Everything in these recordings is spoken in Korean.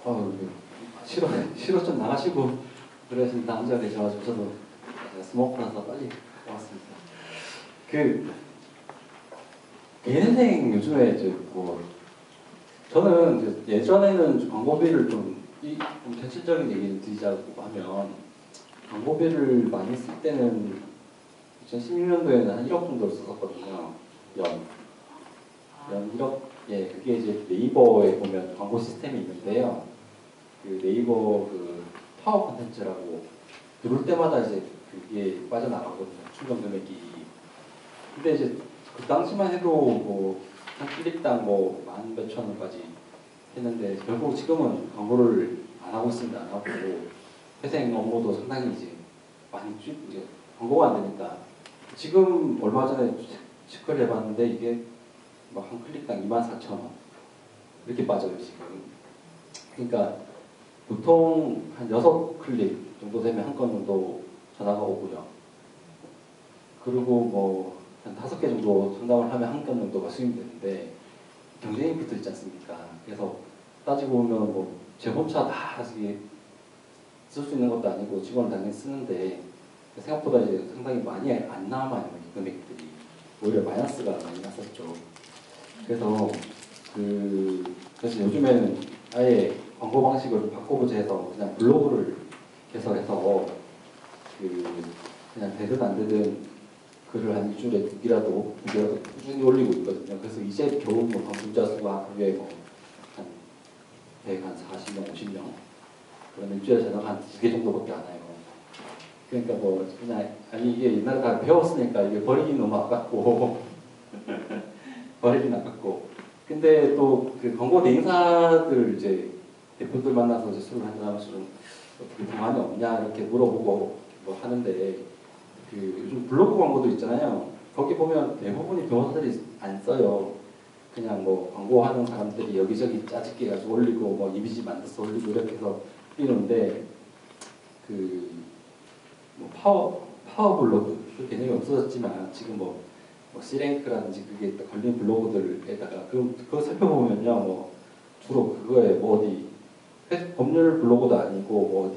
그 쉬러 좀 나가시고 그러신 남자가 계셔가지고 저도 스모크라서 빨리 왔습니다. 개인생 요즘에 이제 뭐 저는 이제 예전에는 광고비를 좀 현실적인 얘기를 드리자고 하면 광고비를 많이 쓸 때는 2016년도에는 한 1억 정도를 썼었거든요. 연 1억. 예, 그게 이제 네이버에 보면 광고 시스템이 있는데요. 그 네이버 그 파워 콘텐츠라고 들어올 때마다 이제 그게 빠져나가거든요. 충전 금액이. 근데 이제 그 당시만 해도 뭐 한 클릭당 뭐 10,000몇천 원까지 했는데 결국 지금은 광고를 안 하고 있습니다. 안 하고 회생 업무도 상당히 이제 많이 이제 광고가 안 되니까 지금 얼마 전에 체크를 해봤는데 이게 뭐 한 클릭당 24,000원 이렇게 빠져요 지금. 그러니까 보통 한 6클릭 정도 되면 한 건 정도 전화가 오고요. 그리고 뭐 한 5개 정도 상담을 하면 한 건 정도가 수익이 되는데 경쟁이 붙어 있지 않습니까? 그래서 따지고 보면 뭐 제 혼자 다 쓸 수 있는 것도 아니고 직원을 당연히 쓰는데 생각보다 이제 상당히 많이 안 남아요. 이 금액들이 오히려 마이너스가 많이 났었죠. 그래서 요즘에는 아예 광고 방식을 바꿔보자 해서 그냥 블로그를 개설해서 그냥 되든 안 되든 글을 한 일주일에 2개라도 꾸준히 올리고 있거든요. 그래서 이제 겨우 뭐 방문자 수가 하루에 뭐한 140명, 50명. 그러면 일주일에 전화가 한 2개 정도밖에 안 와요. 그러니까 뭐 그냥 아니 이게 옛날에 다 배웠으니까 이게 버리기 너무 아깝고 버리긴 아깝고. 근데 또 그 광고 대행사들 이제 대표들 만나서 이제 술을 한잔 하면서 어떻게 방안이 없냐 이렇게 물어보고 뭐 하는데 요즘 블로그 광고도 있잖아요. 거기 보면 대부분이 변호사들이 안 써요. 그냥 뭐 광고하는 사람들이 여기저기 짜집게 가지고 올리고 뭐 이미지 만들어서 올리고 이렇게 해서 띄우는데 뭐 파워 블로그 그 개념이 없어졌지만 지금 뭐 C랭크라든지 그게 걸린 블로그들에다가 그거 살펴보면요 뭐 주로 그거에 뭐 어디 법률 블로그도 아니고 뭐 어디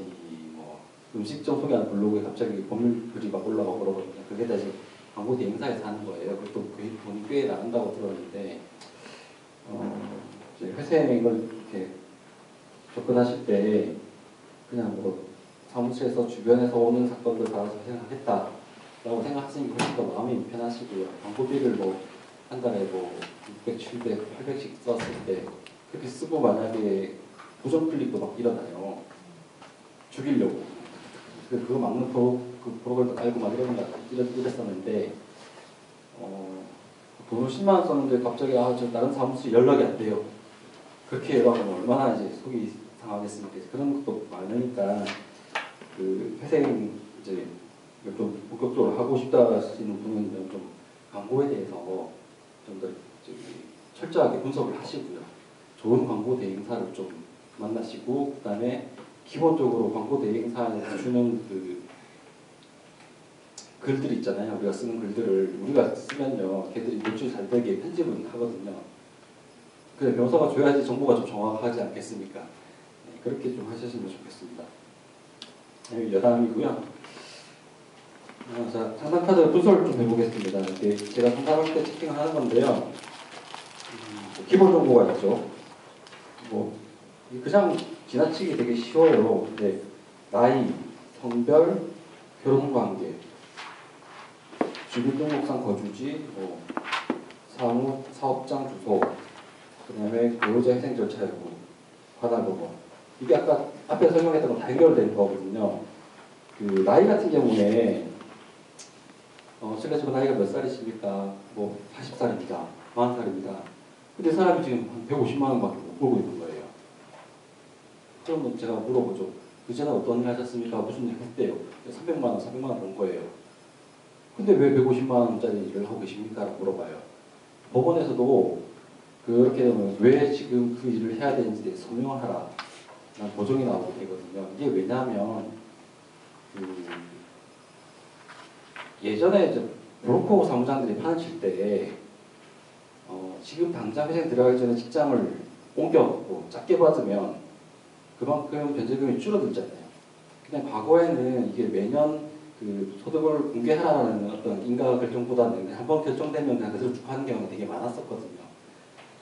뭐 음식점 소개하는 블로그에 갑자기 법률 글이 막 올라오고 그러거든요. 그게 다 지금 광고 대행사에서 하는 거예요. 그것도 돈이 꽤 나간다고 들었는데 이제 회생을 이렇게 접근하실 때 그냥 뭐 사무실에서 주변에서 오는 사건들 다 생각하겠다라고 생각하시는 게 훨씬 더 마음이 편하시고요. 광고비를 뭐 한 달에 뭐 600, 700, 800씩 썼을 때 그렇게 쓰고 만약에 부정 클릭도 막 일어나요. 죽이려고. 그거 막는 그 프로그램도 깔고 막 이랬었는데 돈을 10만 원 썼는데 갑자기 저 다른 사무실 연락이 안 돼요. 그렇게 해가지고 얼마나 이제 속이 상하겠습니까? 그런 것도 많으니까 회생 이제 좀 본격적으로 하고 싶다 하시는 분은 좀 광고에 대해서 좀 더 철저하게 분석을 하시고요. 좋은 광고 대행사를 좀 만나시고 그다음에 기본적으로 광고 대행사에서 주는 글들 있잖아요. 우리가 쓰는 글들을 우리가 쓰면요, 걔들이 노출 잘 되게 편집은 하거든요. 그래 묘사가 줘야지 정보가 좀 정확하지 않겠습니까? 네, 그렇게 좀 하셨으면 좋겠습니다. 여담이고요. 자, 상담카드 분석을 좀 해보겠습니다. 이게 제가 상담할 때 채팅을 하는 건데요. 기본 정보가 있죠. 뭐 그냥 지나치기 되게 쉬워요. 근데 나이, 성별, 결혼관계, 주민등록상 거주지, 뭐 사업장 주소, 그다음에 근로자 회생 절차 여부, 관할 법원. 이게 아까 앞에 설명했던 거 다 연결된 거거든요. 나이 같은 경우에 실례지만 나이가 몇 살이십니까? 뭐 40살입니다. 40살입니다. 근데 사람이 지금 한 150만 원밖에 못 벌고 있는 거예요. 그러면 제가 물어보죠. 그전에 어떤 일 하셨습니까? 무슨 일 했대요? 300만 원, 400만 원 번 거예요. 근데 왜 150만 원짜리 일을 하고 계십니까? 라고 물어봐요. 법원에서도 그렇게 되면 왜 지금 그 일을 해야 되는지 대해 설명을 하라. 난 보정이 나오게 되거든요. 이게 왜냐하면 예전에 이제 브로커 사무장들이 판을 칠 때 지금 당장 회생 들어가기 전에 직장을 옮겨갖고 작게 받으면 그만큼 변제금이 줄어들잖아요. 그냥 과거에는 이게 매년 그 소득을 공개하라는 어떤 인가 결정보다는 한번 결정되면 그냥 그대로 쭉 하는 경우가 되게 많았었거든요.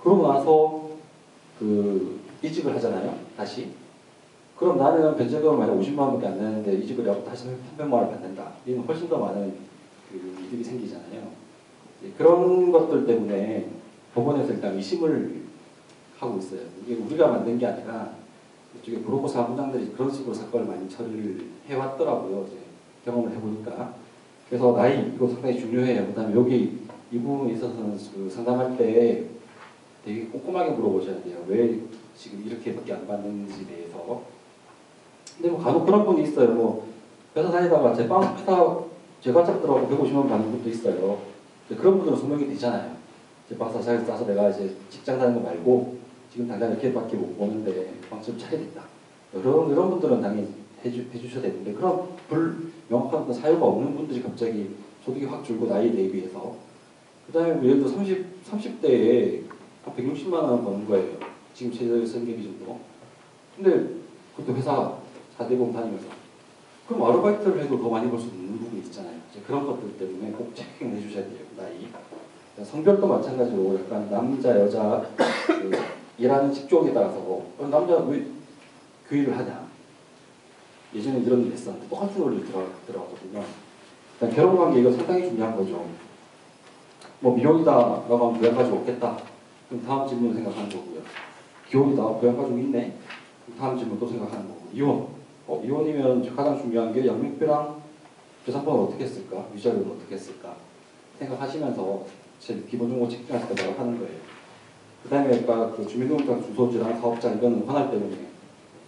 그러고 나서 그 이직을 하잖아요. 다시. 그럼 나는 변제금을 만약 50만 원밖에 안 내는데 이직을 하고 다시 300만 원을 받는다. 이는 훨씬 더 많은 그 이득이 생기잖아요. 그런 것들 때문에 법원에서 일단 의심을 하고 있어요. 이게 우리가 만든 게 아니라 이쪽에 브로커 사무장들이 그런 식으로 사건을 많이 처리를 해왔더라고요. 이제 경험을 해보니까. 그래서 나이 이거 상당히 중요해요. 그다음에 여기 이 부분에 있어서는 그 상담할 때 되게 꼼꼼하게 물어보셔야 돼요. 왜 지금 이렇게밖에 안 받는지 대해서. 근데 뭐 간혹 그런 분이 있어요. 뭐 회사 다니다가 회사 제과점 들어가고 150만 원 받는 분도 있어요. 그런 분들은 소명이 되잖아요. 제빵사 잘 싸서 내가 이제 직장 다니는 거 말고 지금 당장 이렇게밖에 못 보는데 방점 차리겠다. 이런 분들은 당연히 해주셔야 되는데 그런 명확한 사유가 없는 분들이 갑자기 소득이 확 줄고 나이에 대비해서 그 다음에 예를 들어 30대에 한 160만 원 버는 거예요. 지금 최저생계 기준으로. 근데 그것도 회사 4대보험 다니면서 그럼 아르바이트를 해도 더 많이 벌 수 있는 부분이 있잖아요. 이제 그런 것들 때문에 꼭 체크해 주셔야 돼요. 나이. 성별도 마찬가지로 약간 남자, 여자 그 일하는 직종에 따라서 남자 왜 교육을 하냐. 예전에 이런 일 했었는데 똑같은 논리를 들어가거든요. 일단 결혼관계 이거 상당히 중요한 거죠. 뭐 미혼이다라고 하면 부양가족 없겠다. 그럼 다음 질문 생각하는 거고요. 기혼이다. 부양가족 있네. 그럼 다음 질문 또 생각하는 거고. 이혼. 이혼이면 가장 중요한 게 양육비랑 재산권을 어떻게 했을까? 위자료를 어떻게 했을까? 생각하시면서 제일 기본적으로 체크할 때 바로 하는 거예요. 그 다음에 아까 그 주민등록장 주소지랑 사업장 이거는 관할 때문에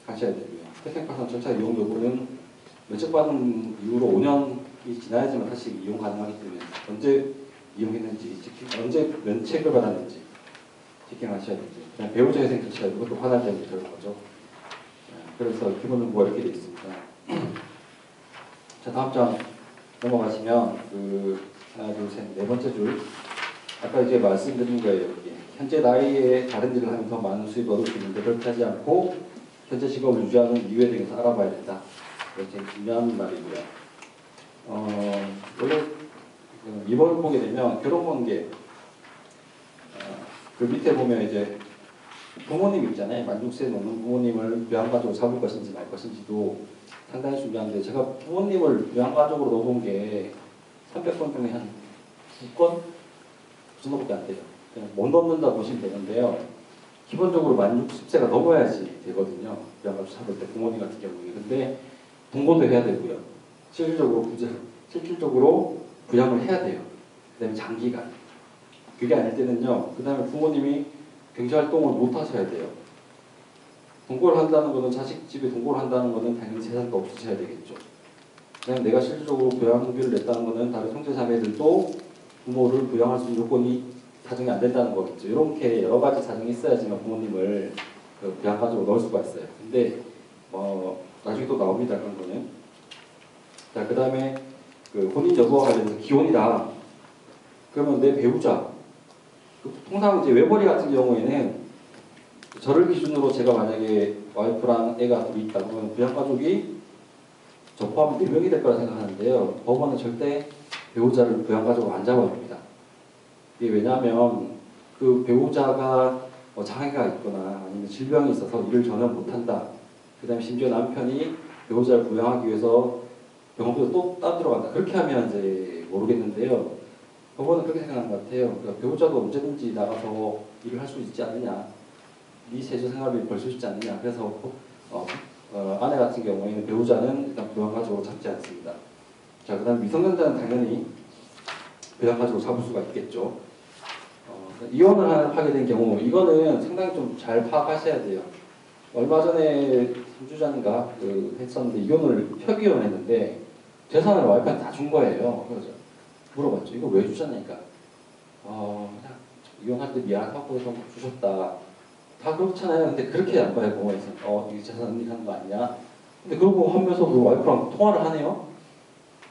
하셔야 되고요. 태생가산 절차 이용 여부는 면책받은 이후로 5년이 지나야지만 사실 이용 가능하기 때문에 언제 이용했는지, 언제 면책을 받았는지 체킹하셔야 되죠. 그냥 배우자 회생 절차 이것도 관할 때문에 그런 거죠. 그래서 기본은 뭐 이렇게 되어 있습니다. 자, 다음 장 넘어가시면 그 하나, 둘, 셋, 네 번째 줄 아까 이제 말씀드린 거예요. 여기. 현재 나이에 다른 일을 하면 더 많은 수입을 얻을 수 있는데 그렇게 하지 않고 현재 직업을 유지하는 이유에 대해서 알아봐야 된다. 이게 제일 중요한 말이고요. 원래 2번을 보게 되면 결혼관계 그 밑에 보면 이제 부모님 있잖아요. 만 6세 넘는 부모님을 부양가족으로 잡을 것인지 말 것인지도 상당히 중요한데 제가 부모님을 부양가족으로 넣어본 게 300건 중에 한 2건? 그 정도밖에 안 돼요. 그냥 못 넣는다 보시면 되는데요. 기본적으로 만 60세가 넘어야지 되거든요. 부양가족 잡을 때 부모님 같은 경우에. 근데 동거도 해야 되고요. 실질적으로 부양을 해야 돼요. 그 다음에 장기간. 그게 아닐 때는요. 그 다음에 부모님이 경제활동을 못 하셔야 돼요. 동거를 한다는 것은 자식 집에 동거를 한다는 것은 당연히 재산가 없으셔야 되겠죠. 그냥 내가 실질적으로 부양비를 냈다는 것은 다른 형제자매들도 부모를 부양할 수 있는 요건이 사정이 안 된다는 거겠죠. 이렇게 여러 가지 사정이 있어야지만 부모님을 그 부양가족으로 넣을 수가 있어요. 근데 나중에 또 나옵니다. 그런 거는. 자, 그 다음에 그 혼인 여부와 관련해서 기혼이다. 그러면 내 배우자. 통상 이제 외벌이 같은 경우에는 저를 기준으로 제가 만약에 와이프랑 애가 둘이 있다 그러면 부양가족이 저 포함 4명이 될 거라 생각하는데요. 법원은 절대 배우자를 부양가족으로 안 잡아줍니다. 이게 왜냐하면 그 배우자가 장애가 있거나 아니면 질병이 있어서 일을 전혀 못한다. 그 다음에 심지어 남편이 배우자를 부양하기 위해서 병원비도 또 따로 간다. 그렇게 하면 이제 모르겠는데요. 법원은 그렇게 생각하는 것 같아요. 그러니까 배우자도 언제든지 나가서 일을 할 수 있지 않느냐. 네 세조 생활비 벌 수 있지 않느냐. 그래서 아내 같은 경우에는 배우자는 일단 부양가족으로 잡지 않습니다. 자, 그 다음 미성년자는 당연히 부양가족으로 잡을 수가 있겠죠. 이혼을 하게 된 경우 이거는 상당히 좀 잘 파악하셔야 돼요. 얼마 전에 3주 전인가 했었는데 이혼을 협의혼했는데 재산을 와이프한테 다 준 거예요. 그래서 물어봤죠. 이거 왜 주셨냐니까. 그냥 이혼할 때 미안하다고 해서 주셨다. 다 그렇잖아요. 근데 그렇게 안 봐요. 공원에서. 이게 재산 은닉하는 거 아니냐. 근데 그러고 하면서 그 와이프랑 통화를 하네요.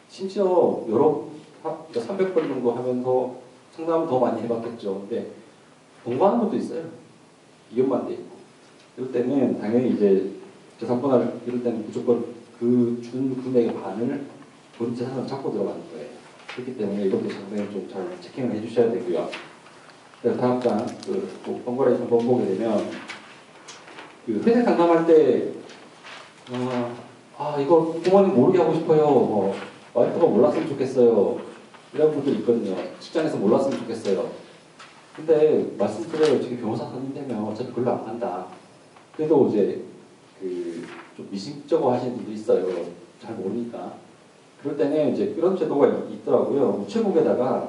심지어 300번 정도 하면서 상담을 더 많이 해봤겠죠. 근데 동거하는 것도 있어요. 이혼만 돼 있고. 이럴 때는 당연히 이제 재산분할 이럴 때는 무조건 그 준 금액의 반을 본 재산으로 잡고 들어가는 거예요. 그렇기 때문에 이것도 상당히 좀 잘 체킹을 해주셔야 되고요. 그래서 다음 장 번거래 한번 보게 되면 그 회생 상담할 때 이거 부모님 모르게 하고 싶어요. 와이프가 몰랐으면 좋겠어요. 이런 분들이 있거든요. 직장에서 몰랐으면 좋겠어요. 근데 말씀드려요. 지금 변호사 선임되면 어차피 별로 안 간다. 그래도 이제 좀 미심쩍어 하시는 분도 있어요. 잘 모르니까. 그럴 때는 이제 이런 제도가 있더라고요. 우체국에다가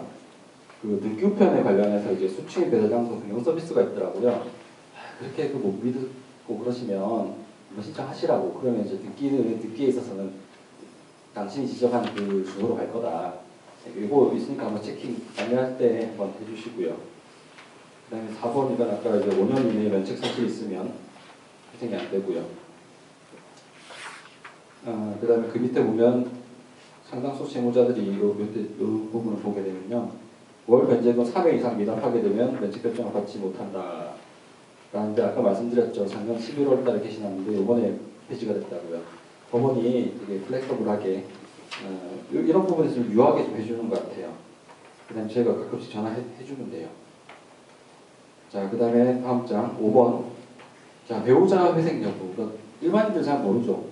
그 등기우편에 관련해서 이제 수취인 배달장소 등용 서비스가 있더라고요. 그렇게 못 믿고 그러시면 이거 신청하시라고. 그러면 이제 등기에 있어서는 당신이 지적한 그 주소로 갈 거다. 이거 있으니까 한번 체킹 관리할 때 한번 해주시고요. 그 다음에 4번이가 아까 이제 5년 이내에 면책 사실이 있으면 회생이 안 되고요. 그 다음에 그 밑에 보면 상당수 채무자들이 이 부분을 보게 되면요. 월 변제금 3회 이상 미납하게 되면 면책 결정을 받지 못한다. 라는데 아까 말씀드렸죠. 작년 11월 달에 개시났는데 이번에 폐지가 됐다고요. 법원이 되게 플렉서블하게 이런 부분에서 좀 유하게 좀 해주는 것 같아요. 그 다음에 저희가 가끔씩 전화해주면 돼요. 자, 그 다음에 다음 장 5번. 자, 배우자 회생 여부. 일반인들 잘 모르죠.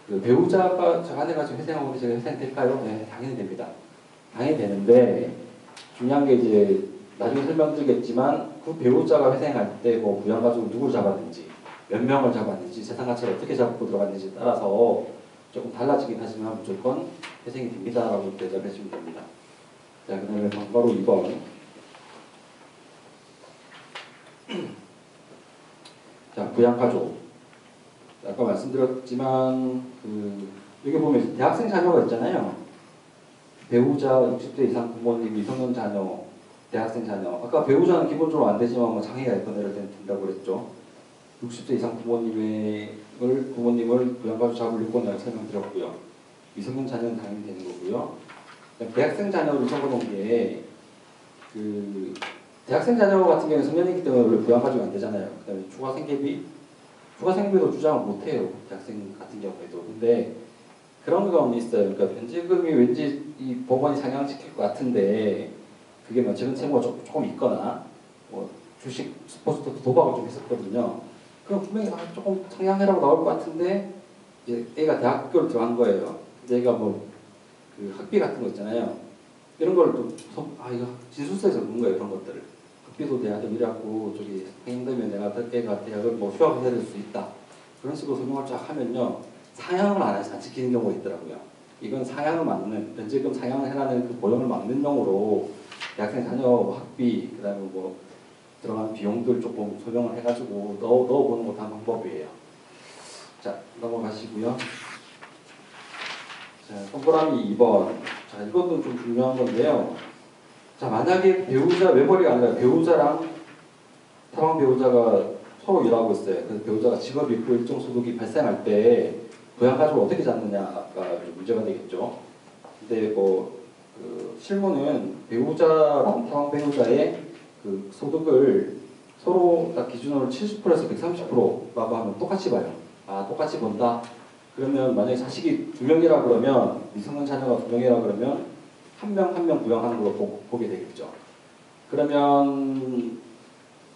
그 배우자가 저 아내가 지금 회생하고 계시면 회생될까요? 네, 당연히 됩니다. 당연히 되는데 중요한 게 이제 나중에 설명드리겠지만 그 배우자가 회생할 때 뭐 부양가족을 누구를 잡았는지 몇 명을 잡았는지 재산가치를 어떻게 잡고 들어갔는지에 따라서 조금 달라지긴 하지만 무조건 회생이 됩니다라고 대답해 주면 됩니다. 자, 그 다음에 바로 2번. 자, 부양가족. 아까 말씀드렸지만 여기 보면 대학생 자녀가 있잖아요. 배우자 60대 이상 부모님, 미성년 자녀, 대학생 자녀. 아까 배우자는 기본적으로 안 되지만 뭐 장애가 있거나 이럴 때는 된다고 그랬죠. 60대 이상 부모님을 부양가족 잡을 요건을 설명드렸고요. 미성년 자녀는 당연히 되는 거고요. 대학생 자녀를 적어놓은 게 대학생 자녀 같은 경우는 성년이기 때문에 원래 부양가족이 안 되잖아요. 그 다음에 추가생계비도 주장을 못해요. 대학생 같은 경우에도. 근데 그런 건 있어요. 그러니까 변제금이 왠지 이 법원이 상향시킬 것 같은데 그게 뭐 재산 채무가 조금 있거나 뭐 주식 스포츠도 도박을 좀 했었거든요. 그럼 분명히 조금 상향해라고 나올 것 같은데 이제 애가 대학교를 들어간 거예요. 근데 애가 뭐 그 학비 같은 거 있잖아요. 이런 걸 또 이거 진술서에서 넣는 거예요. 그런 것들을. 학비도 내가 좀 이래갖고 저기 상향되면 내가 애가 대학을 뭐 휴학을 해야 될 수 있다. 그런 식으로 설명을 쫙 하면요. 상향을 안 지키는 경우가 있더라고요. 이건 상향을 막는, 변제금 상향을 해라는 그 보험을 막는 용으로 대학생 자녀 학비, 그 다음에 뭐 들어간 비용들 조금 설명을 해가지고 넣어보는 것도 한 방법이에요. 자, 넘어가시고요. 자, 동그라미 2번. 자, 이것도 좀 중요한 건데요. 자, 만약에 배우자, 외벌이가 아니라 배우자랑 타방 배우자가 서로 일하고 있어요. 그래서 배우자가 직업이 있고 일정 소득이 발생할 때 부양가족을 어떻게 잡느냐가 문제가 되겠죠. 근데 실무는 배우자랑 타방 배우자의 그 소득을 서로 딱 기준으로 70%에서 130%라고 하면 똑같이 봐요. 똑같이 본다. 그러면 만약에 자식이 2명이라 그러면 미성년 자녀가 2명이라 그러면 한 명 한 명 부양하는 걸로 보게 되겠죠. 그러면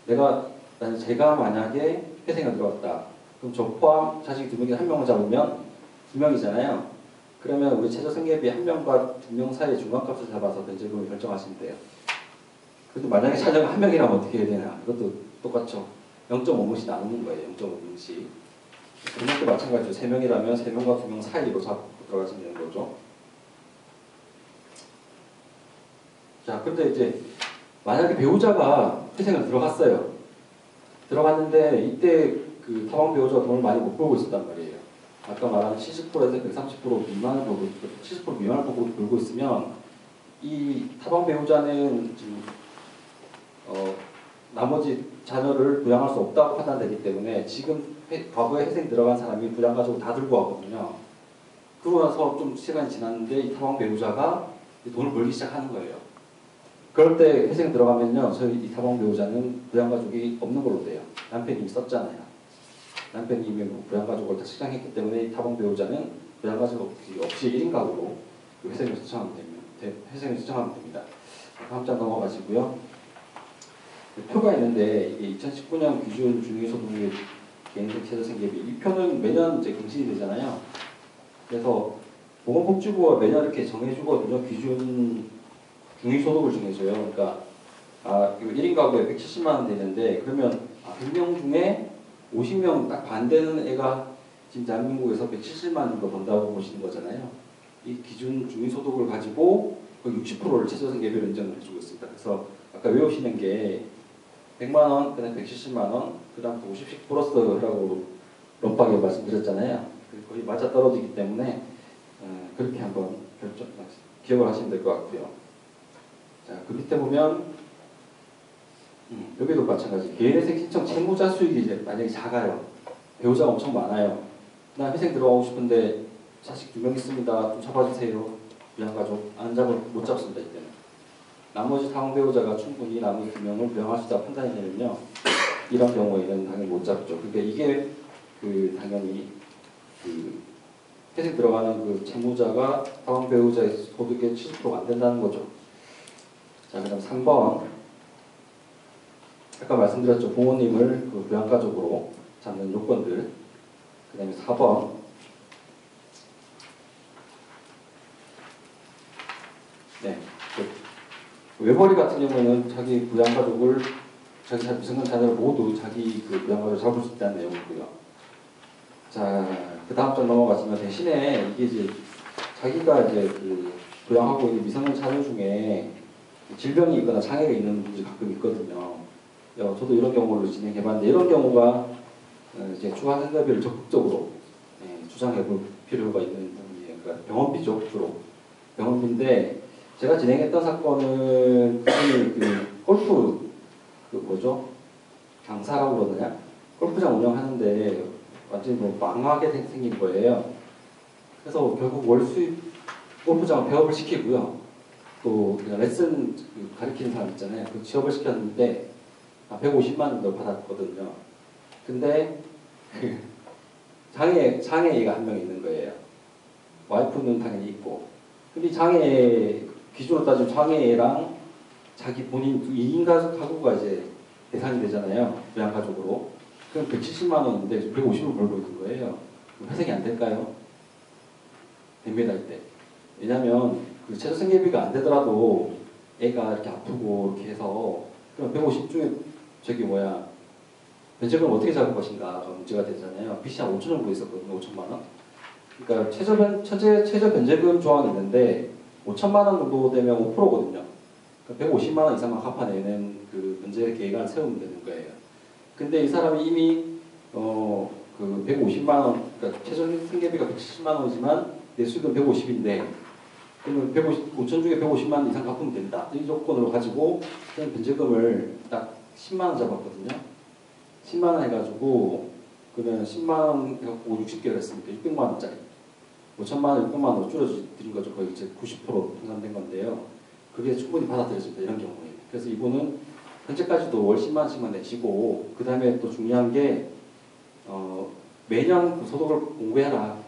제가 만약에 회생을 들어갔다. 그럼 저 포함 자식이 2명이 1명을 잡으면 2명이잖아요. 그러면 우리 최저생계비 1명과 2명 사이의 중간값을 잡아서 변제금을 결정하시면 돼요. 근데 만약에 자녀가 1명이라면 어떻게 해야 되나? 이것도 똑같죠. 0.5명씩 나누는 거예요. 0.5명씩. 그것도 마찬가지로 3명이라면 3명과 2명 사이로 잡고 들어가시면 되는 거죠. 자, 근데 이제 만약에 배우자가 회생을 들어갔어요. 들어갔는데 이때 그 타방 배우자가 돈을 많이 못 벌고 있었단 말이에요. 아까 말한 70%에서 130% 미만을 벌고 70% 미만을 벌고 있으면 이 타방 배우자는 지금 나머지 자녀를 부양할 수 없다고 판단되기 때문에 지금 과거에 회생 들어간 사람이 부양가족을 다 들고 왔거든요. 그러고 나서 좀 시간이 지났는데 이 타방 배우자가 돈을 벌기 시작하는 거예요. 그럴 때 회생 들어가면요, 저희 이 타방 배우자는 부양가족이 없는 걸로 돼요. 남편이 이미 썼잖아요. 남편님이 뭐 부양가족을 다 시작했기 때문에 타방 배우자는 부양가족 없이 1인 가구로 그 회생을 신청하면 됩니다. 다음 장 넘어가시고요. 표가 있는데 이게 2019년 기준 중위소득 개인적 최저생계비 이 표는 매년 이제更新이 되잖아요. 그래서 보건복지부가 매년 이렇게 정해주거든요. 기준 중위소득을 정해줘요. 그러니까 1인 가구에 170만 원 되는데 그러면 100명 중에 50명 딱 반대는 애가 지금 대한민국에서 170만 원 정도 번다고 보시는 거잖아요. 이 기준 중위소득을 가지고 그 60%를 최저생계비로 인정을 해주고 있습니다. 그래서 아까 외우시는 게 100만 원, 그다음 170만 원, 그다음 50씩 플러스라고 럼박에 말씀드렸잖아요. 거의 맞아 떨어지기 때문에 그렇게 한번 기억을 하시면 될 것 같고요. 자, 그 밑에 보면 여기도 마찬가지. 개인회생 신청 채무자 수익이 이제 만약에 작아요. 배우자가 엄청 많아요. 나 회생 들어가고 싶은데 자식 2명 있습니다. 좀 잡아주세요. 부양가족 못 잡습니다. 이때는. 나머지 타원 배우자가 충분히 나머지 2명을 부양할 수 있다 판단이 되면요. 이런 경우에는 당연히 못 잡죠. 그러니까 이게 당연히 회생 들어가는 그 채무자가 타원 배우자의 소득의 70%가 안 된다는 거죠. 자, 그다음 3번. 아까 말씀드렸죠. 부모님을 그 부양가족으로 잡는 요건들. 그 다음에 4번. 네. 외벌이 같은 경우에는 자기 부양가족을, 자기 미성년 자녀를 모두 자기 그 부양가족을 잡을 수 있다는 내용이고요. 자, 그 다음 장 넘어가시면 대신에 이게 이제 자기가 이제 그 부양하고 있는 미성년 자녀 중에 질병이 있거나 장애가 있는 분들이 가끔 있거든요. 저도 이런 경우를 진행해봤는데 이런 경우가 이제 추가생계비를 적극적으로 주장해볼 필요가 있는 부분이에요. 그러니까 병원비죠, 주로. 병원비인데 제가 진행했던 사건은 골프 강사라고 그러느냐? 골프장 운영하는데 완전히 뭐 망하게 생긴 거예요. 그래서 결국 월 수입 골프장을 폐업을 시키고요. 또 그냥 레슨 가르치는 사람 있잖아요. 그 취업을 시켰는데 150만 원 정도 받았거든요. 근데 장애애가 한 명 있는 거예요. 와이프는 당연히 있고. 근데 장애 기준으로 따지면 장애애랑 자기 본인 2인 가구가 이제 대상이 되잖아요. 부양가족으로. 그럼 170만 원인데 150을 벌고 있는 거예요. 회생이 안 될까요? 됩니다, 이때. 왜냐면 그 최저생계비가 안 되더라도 애가 이렇게 아프고 이렇게 해서 그럼 150 중에 변제금을 어떻게 잡을 것인가가 문제가 되잖아요. 빚이 한 5천 정도 있었거든요. 5천만 원. 그러니까 최저 변제금 조항이 있는데 5천만 원 정도 되면 5%거든요. 그러니까 150만 원 이상만 갚아내는 그 변제 계획안을 세우면 되는 거예요. 근데 이 사람이 이미 그 150만 원, 그러니까 최저 생계비가 170만 원이지만 내 수익은 150인데 그러면 5천 중에 150만 원 이상 갚으면 된다. 이 조건으로 가지고 저는 변제금을 딱 10만 원 잡았거든요. 10만 원 해가지고 그러면 10만 원 해갖고 60개월 했으니까 600만 원짜리 5천만 원, 600만 원으로 줄여드린 거죠. 거의 이제 90% 통산된 건데요. 그게 충분히 받아들여집니다. 이런 경우에. 그래서 이분은 현재까지도 월 10만 원씩만 내시고 그 다음에 또 중요한 게 매년 그 소득을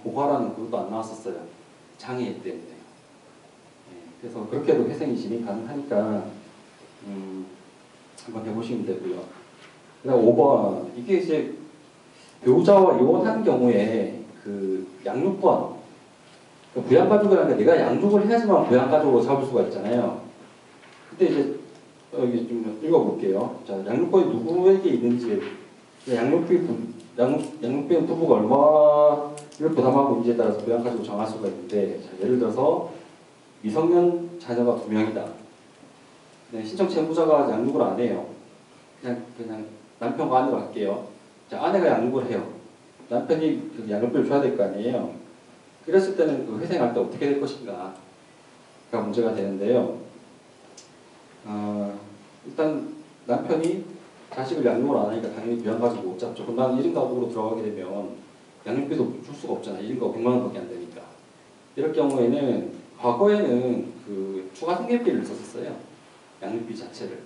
보고하라는 그것도 안 나왔었어요. 장애 때문에. 그래서 그렇게도 회생이 진행 가능하니까 한번 해보시면 되고요. 그다음 5번 이게 이제 배우자와 이혼한 경우에 그 양육권 그 부양가족이라는 게 내가 양육을 해야지만 부양가족으로 잡을 수가 있잖아요. 근데 이제 여기 좀 읽어볼게요. 자, 양육권이 누구에게 있는지 양육비는 부부가 얼마를 부담하고 있는지에 따라서 부양가족을 정할 수가 있는데 자, 예를 들어서 미성년 자녀가 2명이다. 신청 채무자가 양육을 안 해요. 그냥 남편과 아내로 할게요. 자, 아내가 양육을 해요. 남편이 그 양육비를 줘야 될 거 아니에요. 그랬을 때는 그 회생할 때 어떻게 될 것인가가 문제가 되는데요. 일단 남편이 자식을 양육을 안 하니까 당연히 부양가족 못 잡죠. 그럼 나는 1인 가구로 들어가게 되면 양육비도 줄 수가 없잖아요. 1인 가구 100만 원밖에 안 되니까. 이럴 경우에는 과거에는 그 추가 생계비를 썼었어요. 양육비 자체를.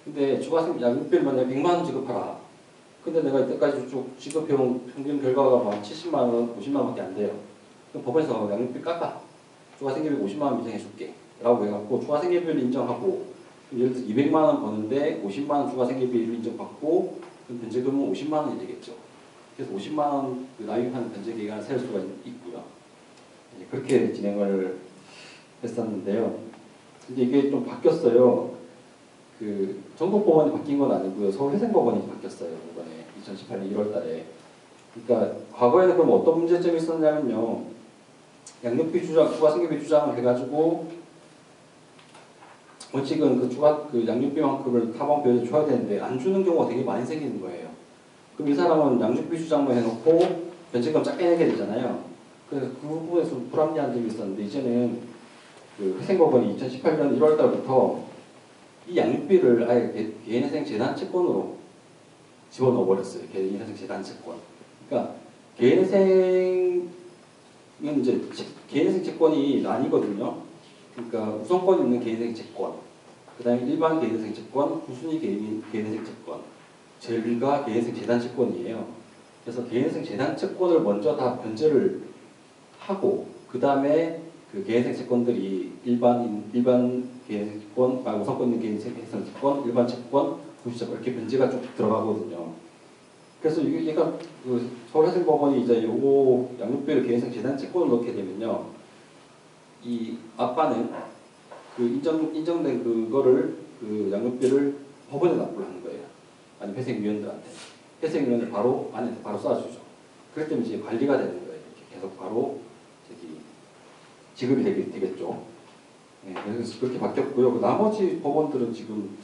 근데 양육비를 만약에 100만 원 지급하라. 근데 내가 이때까지 쭉 지급해온 평균 결과가 막 70만 원, 50만 원밖에 안 돼요. 그럼 법원에서 양육비 깎아. 추가 생계비 50만 원 인정해줄게. 라고 해갖고 추가 생계비를 인정하고, 예를 들어서 200만 원 버는데 50만 원 추가 생계비를 인정받고, 그럼 변제금은 50만 원이 되겠죠. 그래서 50만 원 그 납입하는 변제 기간을 세울 수가 있고요. 그렇게 진행을 했었는데요. 근데 이게 좀 바뀌었어요. 그 전국법원이 바뀐 건 아니고요. 서울회생법원이 바뀌었어요. 이번에 2018년 1월 달에. 그러니까 과거에는 그럼 어떤 문제점이 있었냐면요. 양육비 주장, 추가 생계비 주장을 해가지고 원칙은 그 양육비만큼을 타방비에 줘야 되는데 안 주는 경우가 되게 많이 생기는 거예요. 그럼 이 사람은 양육비 주장만 해놓고 변제금 작게 내게 되잖아요. 그래서 그 부분에서 좀 불합리한 점이 있었는데 이제는 그 회생법원이 2018년 1월 달부터 이 양육비를 아예 개인회생 재단 채권으로 집어넣어 버렸어요. 개인회생 재단 채권. 그러니까 개인회생은 이제 개인회생 채권이 나뉘거든요. 그러니까 우선권 있는 개인회생 채권, 그다음에 일반 개인회생 채권, 후순위 개인회생 채권, 제1가 개인회생 재단 채권이에요. 그래서 개인회생 재단 채권을 먼저 다 변제를 하고 그 다음에 그 개인회생 채권들이 일반 개인회생 채권, 우선권 있는 개인회생 채권, 일반 채권, 후순위 채권 이렇게 변제가 쭉 들어가거든요. 그래서 얘가 그 서울회생법원이 이제 요거 양육비를 개인회생 재단 채권을 넣게 되면요, 이 아빠는 그 인정된 그거를 그 양육비를 법원에 납부를 하는 거예요. 아니 회생위원들한테. 회생위원들 바로 아내한테 바로 쏴주죠. 그럴 때는 이제 관리가 되는 거예요. 이렇게 계속 바로 지급이 되겠죠. 네, 그래서 그렇게 바뀌었고요. 그 나머지 법원들은 지금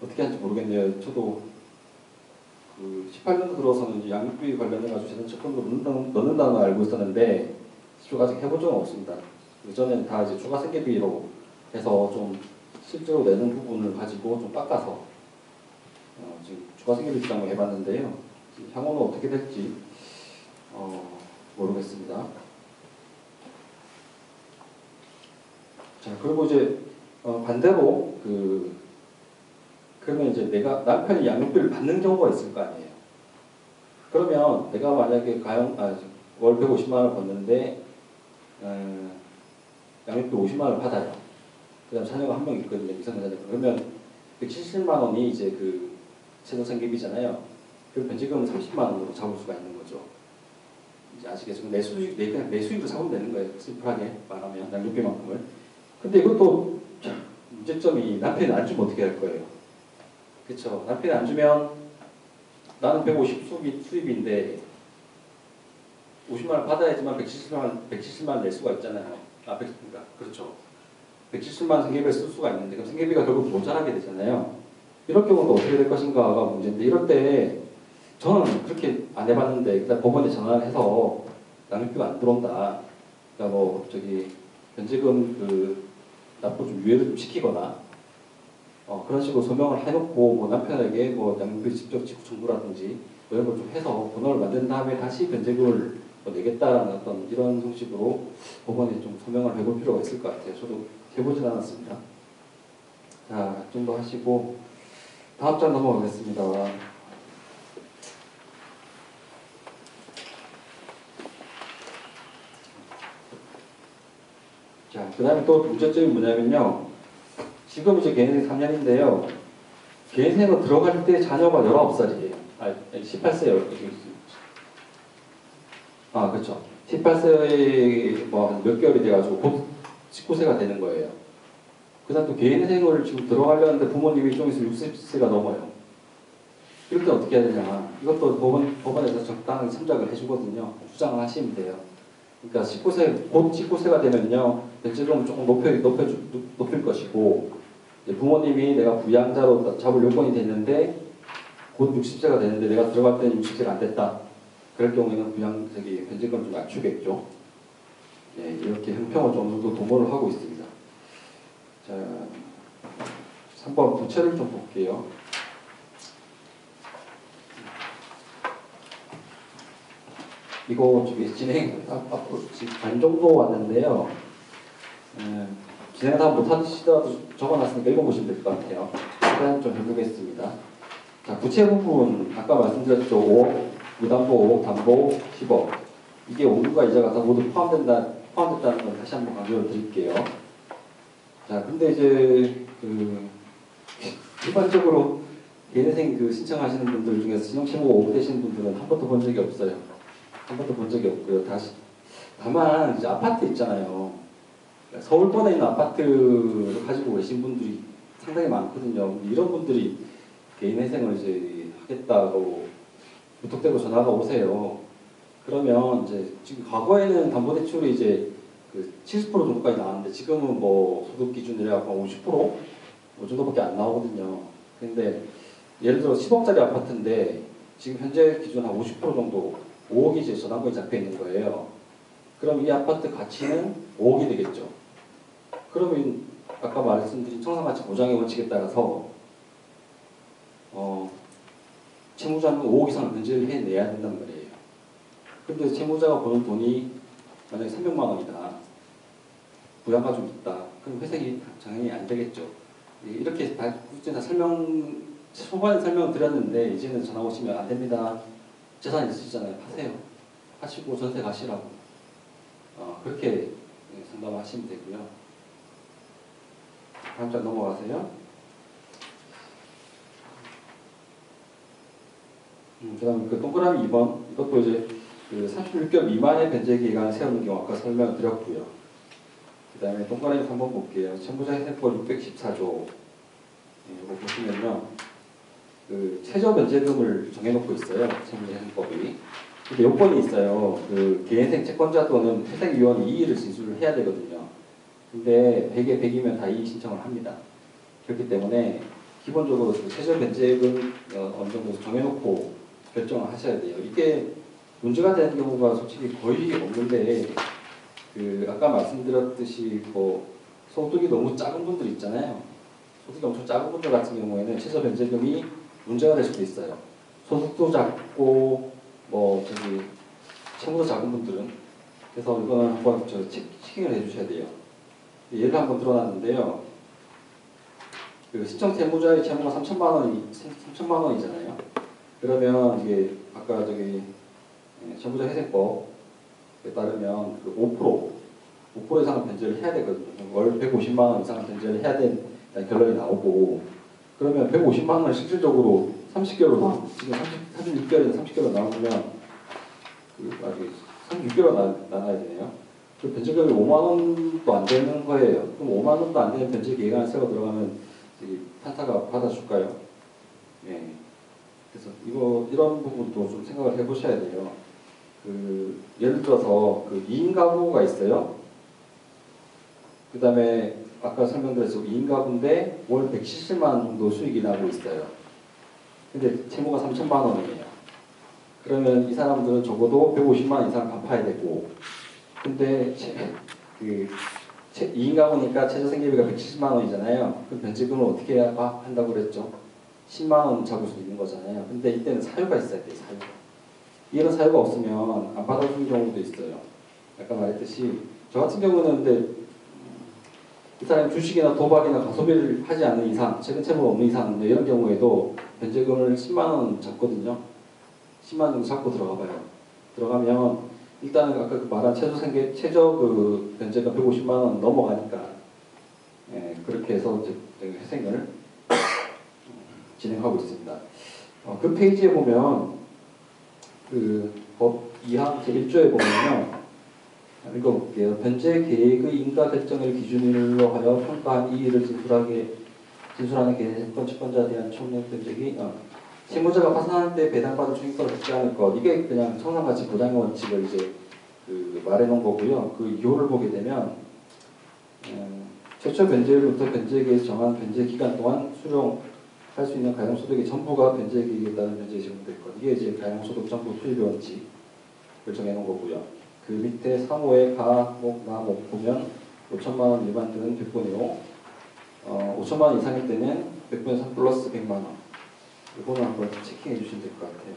어떻게 하는지 모르겠네요. 저도 그 18년 들어서는 이제 양육비 관련해가지고 재단 채권도 넣는다는 걸 알고 있었는데 아직 해본 적은 없습니다. 그전에는 다 이제 추가 생계비로 해서 좀 실제로 내는 부분을 가지고 좀 깎아서 지금 추가 생계비 주장을 해봤는데요. 향후는 어떻게 될지 모르겠습니다. 자, 그리고 이제 반대로 그러면 이제 내가 남편이 양육비를 받는 경우가 있을 거 아니에요. 그러면 내가 만약에 월 150만 원을 받는데 양육비 50만 원을 받아요. 그 다음 자녀가 한 명 있거든요. 미성년자. 그러면 170만 원이 이제 그 세전생계비잖아요. 그 변제금은 30만 원으로 잡을 수가 있는 거죠. 이제 아시겠죠? 그냥 내 수익으로 잡으면 되는 거예요. 심플하게 말하면 양육비만큼을. 근데 이것도 문제점이 남편이 안 주면 어떻게 할 거예요? 그렇죠. 남편이 안 주면 나는 150 수입인데 50만 원 받아야지만 170만 원 낼 수가 있잖아요. 그렇죠. 170만 원 생계비를 쓸 수가 있는데 그럼 생계비가 결국 모자라게 되잖아요. 이럴 경우는 어떻게 될 것인가가 문제인데 이럴 때 저는 그렇게 안 해봤는데 일단 법원에 전화를 해서 양육비가 안 들어온다. 그러니까 뭐 변제금 납부 좀 유예를 좀 시키거나 그런 식으로 소명을 해놓고 뭐 남편에게 뭐 양육비 직접 지급 청구라든지 이런 걸 좀 해서 번호를 만든 다음에 다시 변제금을 내겠다라는 어떤 이런 형식으로 법원에 좀 소명을 해볼 필요가 있을 것 같아요. 저도 해보진 않았습니다. 자, 이 정도 하시고 다음 장 넘어가겠습니다. 자, 그 다음에 또 문제점이 뭐냐면요. 지금 이제 개인생 3년인데요. 개인생으로 들어갈 때 자녀가 19살이에요. 18세요. 그렇죠. 18세에 뭐 몇 개월이 돼가지고 곧 19세가 되는 거예요. 그 다음 또 개인생을 지금 들어가려는데 부모님이 좀 있으면 60세가 넘어요. 이럴 때 어떻게 해야 되냐. 이것도 법원에서 적당히 참작을 해주거든요. 주장을 하시면 돼요. 그러니까 곧 19세가 되면요. 변제금을 조금 높일 것이고, 부모님이 내가 부양자로 잡을 요건이 됐는데, 곧 60세가 되는데 내가 들어갈 때는 60세가 안 됐다. 그럴 경우에는 변제금을 좀 낮추겠죠. 네, 이렇게 형평을 좀 어느 정도 도모를 하고 있습니다. 자, 3번 부채를 좀 볼게요. 이거 앞으로 반 정도 왔는데요. 진행 다 못하시더라도 적어놨으니까 읽어보시면 될 것 같아요. 시간 좀 해보겠습니다. 자, 부채 부분 아까 말씀드렸죠. 5억, 무담보 5억, 담보 10억. 이게 원금과 이자가 다 모두 포함됐다는 걸 다시 한번 강조를 드릴게요. 자, 근데 이제 일반적으로 개인회생 신청하시는 분들 중에서 신용채무가 5억 되시는 분들은 한 번도 본 적이 없어요. 한 번도 본 적이 없고요. 다만 이제 아파트 있잖아요. 서울권에 있는 아파트를 가지고 계신 분들이 상당히 많거든요. 이런 분들이 개인회생을 이제 하겠다고 무턱대고 전화가 오세요. 그러면 이제 지금 과거에는 담보대출이 이제 70% 정도까지 나왔는데 지금은 뭐 소득 기준이라 50%? 뭐 정도밖에 안 나오거든요. 근데 예를 들어 10억짜리 아파트인데 지금 현재 기준 한 50% 정도 5억이 이제 저당권이 잡혀 있는 거예요. 그럼 이 아파트 가치는 5억이 되겠죠. 그러면 아까 말씀드린 청산가치 보장의 원칙에 따라서 채무자는 5억 이상 변제를 해내야 된단 말이에요. 근데 채무자가 버는 돈이 만약에 300만 원이다. 부양가 좀 있다. 그럼 회생이 당연히 안 되겠죠. 이렇게 다 초반에 설명을 드렸는데 이제는 전화 오시면 안 됩니다. 재산 있으시잖아요. 파세요. 하시고 전세 가시라고. 그렇게 상담하시면 되고요. 다음 장 넘어가세요. 그 다음에 동그라미 2번. 이것도 이제 36개월 미만의 변제 기간을 세우는 경우 아까 설명을 드렸고요. 그 다음에 동그라미 3번 볼게요. 채무자 회생법 614조. 이거 보시면요. 최저 변제금을 정해놓고 있어요. 채무자 회생법이. 근데 요건이 있어요. 개인생 채권자 또는 회생위원이 이의를 진술을 해야 되거든요. 근데 100에 100이면 다 이의 신청을 합니다. 그렇기 때문에 기본적으로 최저 변제금 어느 정도 정해놓고 결정을 하셔야 돼요. 이게 문제가 되는 경우가 솔직히 거의 없는데 아까 말씀드렸듯이 소득이 너무 작은 분들 있잖아요. 소득이 엄청 작은 분들 같은 경우에는 최저 변제금이 문제가 될 수도 있어요. 소득도 작고 채무도 작은 분들은. 그래서 이거는 한번 체킹을 해주셔야 돼요. 예를 한번 들어놨는데요. 신청 채무자의 채무가 3천만 원이잖아요. 그러면 이게 아까 채무자 회생법에 따르면 5% 이상은 변제를 해야 되거든요. 월 150만 원 이상은 변제를 해야 되는 결론이 나오고, 그러면 150만 원을 실질적으로 30개월로 지금 36개월에서 30개월 나오면 아직 36개월 나눠야 되네요. 그 변제금이 5만 원도 안 되는 거예요. 그럼 5만 원도 안 되는 변제 기간을 세워 들어가면 판사가 받아줄까요? 네. 그래서 이런 부분도 좀 생각을 해보셔야 돼요. 예를 들어서 2인 가구가 있어요. 그 다음에 아까 설명드렸죠. 2인 가구인데 월 170만 원 정도 수익이 나고 있어요. 근데 채무가 3천만 원이에요. 그러면 이 사람들은 적어도 150만 원 이상 갚아야 되고, 근데 2인 가구니까 최저 생계비가 170만 원이잖아요. 그럼 변제금을 어떻게 한다고 그랬죠? 10만 원 잡을 수 있는 거잖아요. 근데 이때는 사유가 있어야 돼요. 사유. 이런 사유가 없으면 안 받아주는 경우도 있어요. 아까 말했듯이 저 같은 경우는 근데 이 사람이 주식이나 도박이나 가소비를 하지 않는 이상, 최근 채무가 없는 이상 이런 경우에도 변제금을 10만 원 잡거든요. 10만 원 정도 잡고 들어가봐요. 들어가면 일단은 아까 말한 최저 변제금 150만 원 넘어가니까 그렇게 해서 이제 회생을 진행하고 있습니다. 그 페이지에 보면 법 2항 제1조에 보면요. 읽어볼게요. 변제 계획의 인가 결정을 기준으로 하여 평가한 이의를 진술하는 개인권 채권자에 대한 총력 변제기 채무자가 파산할 때 배당받을 총액권을 받지 않을 것. 이게 그냥 청산가치 보장의 원칙을 이제 말해놓은 거고요. 그 이유를 보게 되면 최초 변제일부터 변제기에서 정한 변제 기간 동안 수령할 수 있는 가용소득의 전부가 변제기에 따른 변제에 적용될 것. 이게 이제 가용소득 전부 투입의 원칙을 정해놓은 거고요. 그 밑에 3호의 가, 목, 나, 목 보면 5천만 원 미만 등은 100분이고 5천만 원 이상일 때는 100분의 3 플러스 100만 원. 이거는 한번 체킹해 주시면 될 것 같아요.